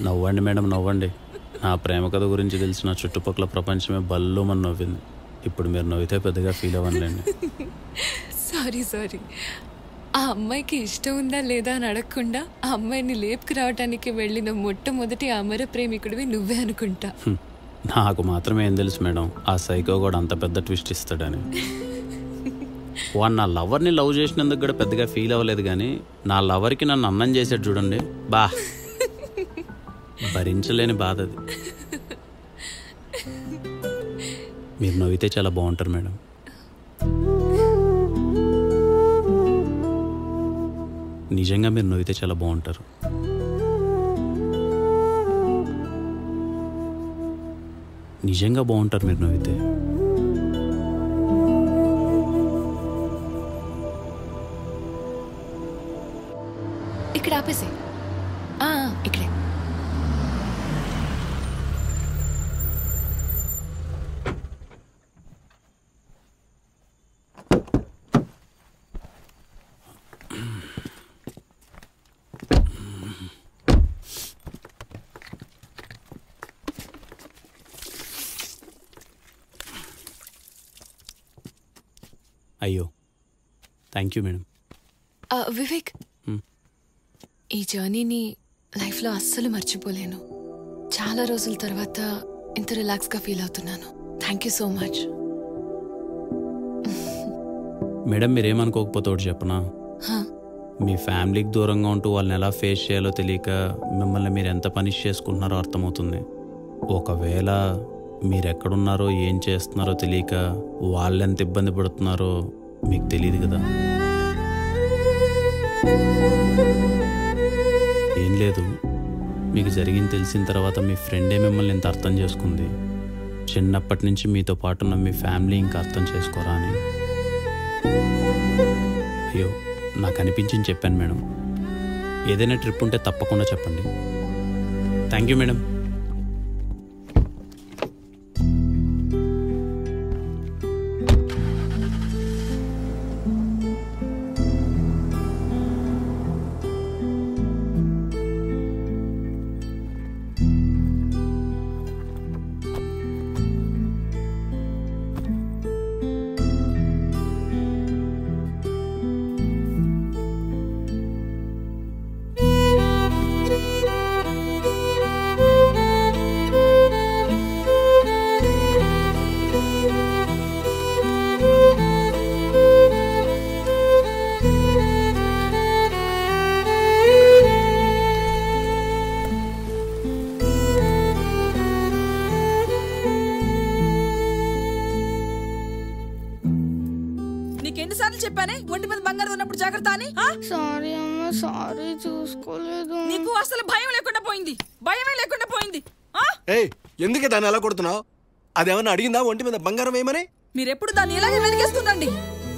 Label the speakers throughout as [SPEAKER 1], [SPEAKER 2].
[SPEAKER 1] నవ్వండి మేడం, నవ్వండి. నా ప్రేమ కథ గురించి తెలిసిన చుట్టుపక్కల ప్రపంచమే బల్లుమని నవ్వింది. ఇప్పుడు మీరు నవ్వితే పెద్దగా ఫీల్ అవ్వనులేండి.
[SPEAKER 2] Sorry sorry. ఆ అమ్మాయికి ఇష్టం ఉందా లేదా అని అడగకుండా ఆ అమ్మాయిని లేపుకు రావడానికి వెళ్ళిన మొట్టమొదటి అమర ప్రేమికుడివి నువ్వే అనుకుంటా.
[SPEAKER 1] నాకు మాత్రమే ఏం తెలుసు మేడం, ఆ సైకో కూడా అంత పెద్ద ట్విస్ట్ ఇస్తాడని. వాడు నా లవర్ని లవ్ చేసినందుకు కూడా పెద్దగా ఫీల్ అవ్వలేదు, కానీ నా లవర్కి నన్ను అన్నం చేసాడు చూడండి, బా భరించలేని బాధ అది. మీరు నవ్వితే చాలా బాగుంటారు మేడం. నిజంగా మీరు నవ్వితే చాలా బాగుంటారు. నిజంగా బాగుంటారు మీరు నవ్వితే.
[SPEAKER 2] ఇక్కడ ఆపేసి. ఇక్కడే.
[SPEAKER 1] అయ్యో, థ్యాంక్ యూ మేడం.
[SPEAKER 2] వివేక్, ఈ జర్నీని లైఫ్లో అస్సలు మర్చిపోలేను. చాలా రోజుల తర్వాత ఇంత రిలాక్స్గా ఫీల్ అవుతున్నాను. Thank you so much.
[SPEAKER 1] Madam మీరేమనుకోకపోతే ఒకటి చెప్పనా, మీ ఫ్యామిలీకి దూరంగా ఉంటూ వాళ్ళని ఎలా ఫేస్ చేయాలో తెలియక మిమ్మల్ని మీరు ఎంత పనిష్ చేసుకుంటున్నారో అర్థమవుతుంది. ఒకవేళ మీరు ఎక్కడున్నారో ఏం చేస్తున్నారో తెలియక వాళ్ళు ఎంత ఇబ్బంది పడుతున్నారో మీకు తెలియదు కదా. ఏం లేదు, మీకు జరిగింది తెలిసిన తర్వాత మీ ఫ్రెండే మిమ్మల్ని ఇంత అర్థం చేసుకుంది. చిన్నప్పటి నుంచి మీతో పాటు ఉన్న మీ ఫ్యామిలీ ఇంకా అర్థం చేసుకోరా అని. అయ్యో, నాకు అనిపించింది చెప్పాను మేడం. ఏదైనా ట్రిప్ ఉంటే తప్పకుండా చెప్పండి. Thank you madam.
[SPEAKER 3] నీకెన్నిసార్లు చెప్పానే ఒంటి మీద బంగారం ఉన్నప్పుడు జాగ్రత్త అని?
[SPEAKER 4] సారీ అమ్మ, సారీ, చూసుకోలేదు.
[SPEAKER 3] నీకు అసలు భయం లేకుండా పోయింది, భయమే లేకుండా పోయింది.
[SPEAKER 5] ఎందుకే దాన్ని అలా కొడుతున్నావు? అదేమన్నా అడిగిందా ఒంటి మీద బంగారం వేయమని?
[SPEAKER 3] మీరెప్పుడు దాన్ని ఇలాగే వెనకేస్తుందండి.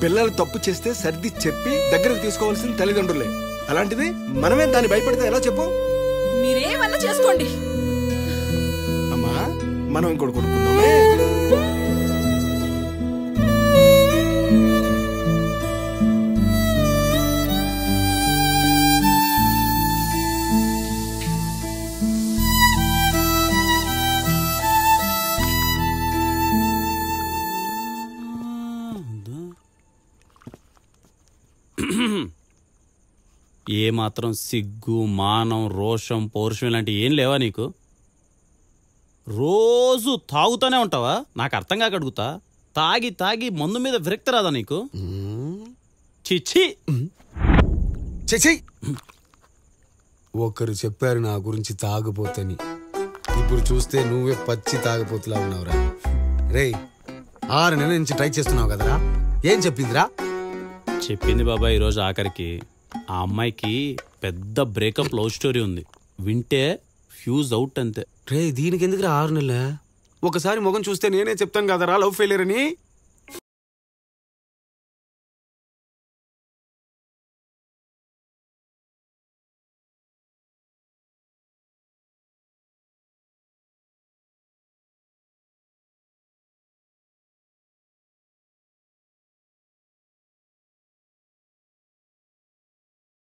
[SPEAKER 5] పిల్లలు తప్పు చేస్తే సర్ది చెప్పి దగ్గరకు తీసుకోవాల్సిన తల్లిదండ్రులే. అలాంటిది మనమే దాన్ని భయపడితే ఎలా చెప్పు?
[SPEAKER 3] మీరేమన్నా చేసుకోండి
[SPEAKER 5] అమ్మా, మనం ఇంకోటి కొనుక్కుందామే.
[SPEAKER 1] ఏమాత్రం సిగ్గు, మానం, రోషం, పౌరుషం ఇలాంటివి ఏం లేవా నీకు? రోజు తాగుతూనే ఉంటావా? నాకు అర్థం కాక అడుగుతా. తాగి తాగి మందు మీద విరక్తి రాదా నీకు? చిచ్చి
[SPEAKER 6] చిచ్చి. ఒకరు చెప్పారు నా గురించి తాగుపోతని, ఇప్పుడు చూస్తే నువ్వే పచ్చి తాగుపోతులా ఉన్నావురా. రేయ్, 6 నెలల నుంచి ట్రై చేస్తున్నావు కదరా, ఏం చెప్పిందిరా?
[SPEAKER 1] చెప్పింది బాబా ఈరోజు ఆఖరికి. ఆ అమ్మాయికి పెద్ద బ్రేకప్ లవ్ స్టోరీ ఉంది, వింటే ఫ్యూజ్ అవుట్ అంతే.
[SPEAKER 6] రే, దీనికి ఎందుకురా 6 నెలలు? ఒకసారి మొగం చూస్తే నేనే చెప్తాను కదరా లవ్ ఫెయిలియర్ అని.